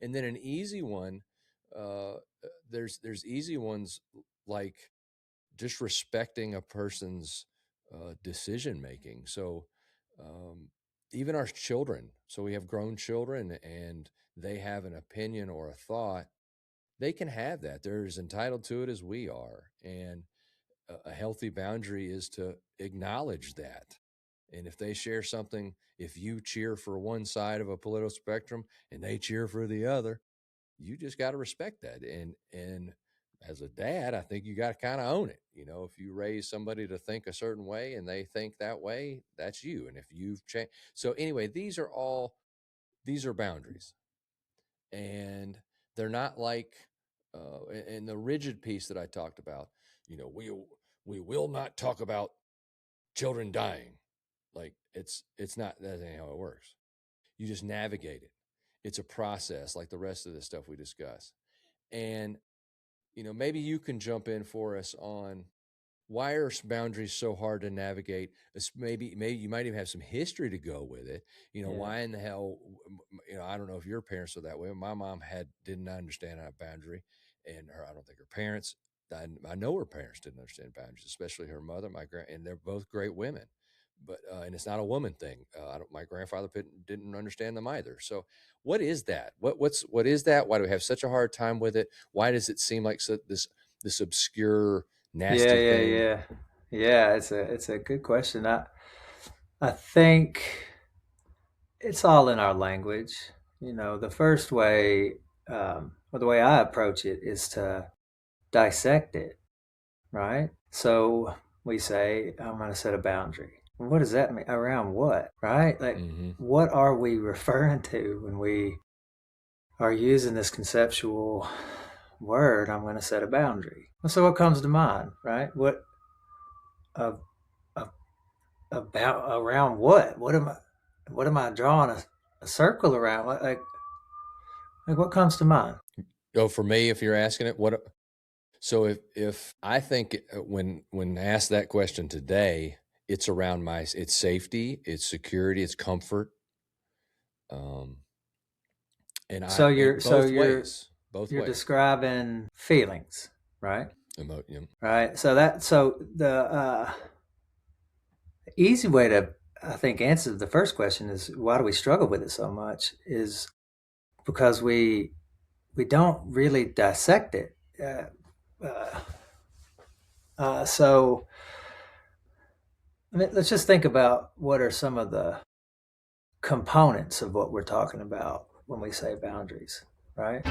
And then an easy one, uh, there's easy ones like just respecting a person's decision making. So um, even our children, so we have grown children and they have an opinion or a thought, they can have that. They're as entitled to it as we are. And a healthy boundary is to acknowledge that. And if they share something, if you cheer for one side of a political spectrum and they cheer for the other, you just got to respect that. And as a dad, I think you got to kind of own it. If you raise somebody to think a certain way and they think that way, that's you. And if you've changed, so anyway, these are boundaries, and they're not like in the rigid piece that I talked about. We will not talk about children dying. Like it's not, that ain't how it works. You just navigate it. It's a process like the rest of the stuff we discuss. And maybe you can jump in for us on why are boundaries so hard to navigate. Maybe you might even have some history to go with it. Yeah. Why in the hell, I don't know if your parents are that way. My mom didn't understand a boundary, and I don't think her parents, I know her parents didn't understand boundaries, especially her mother, and they're both great women. But and it's not a woman thing. My grandfather didn't understand them either. So what is that? What is that? Why do we have such a hard time with it? Why does it seem like this obscure, Yeah, nasty yeah, thing? yeah. Yeah, it's a good question. I think it's all in our language. The first way, or the way I approach it is to dissect it, right? So we say, I'm going to set a boundary. What does that mean? Around what, right? Like, Mm-hmm. what are we referring to when we are using this conceptual word? I'm going to set a boundary. So what comes to mind, right? Uh, uh, about around what? What am I drawing a circle around? Like what comes to mind? Oh, for me, if you're asking it, what? So if I think when asked that question today, it's around it's safety, it's security, it's comfort, um, So and you're so you're both you're ways. describing feelings, right? Yeah. Right. So the easy way to, I think, answer the first question is why do we struggle with it so much? Is because we don't really dissect it. Uh, so let's just think about what are some of the components of what we're talking about when we say boundaries, right?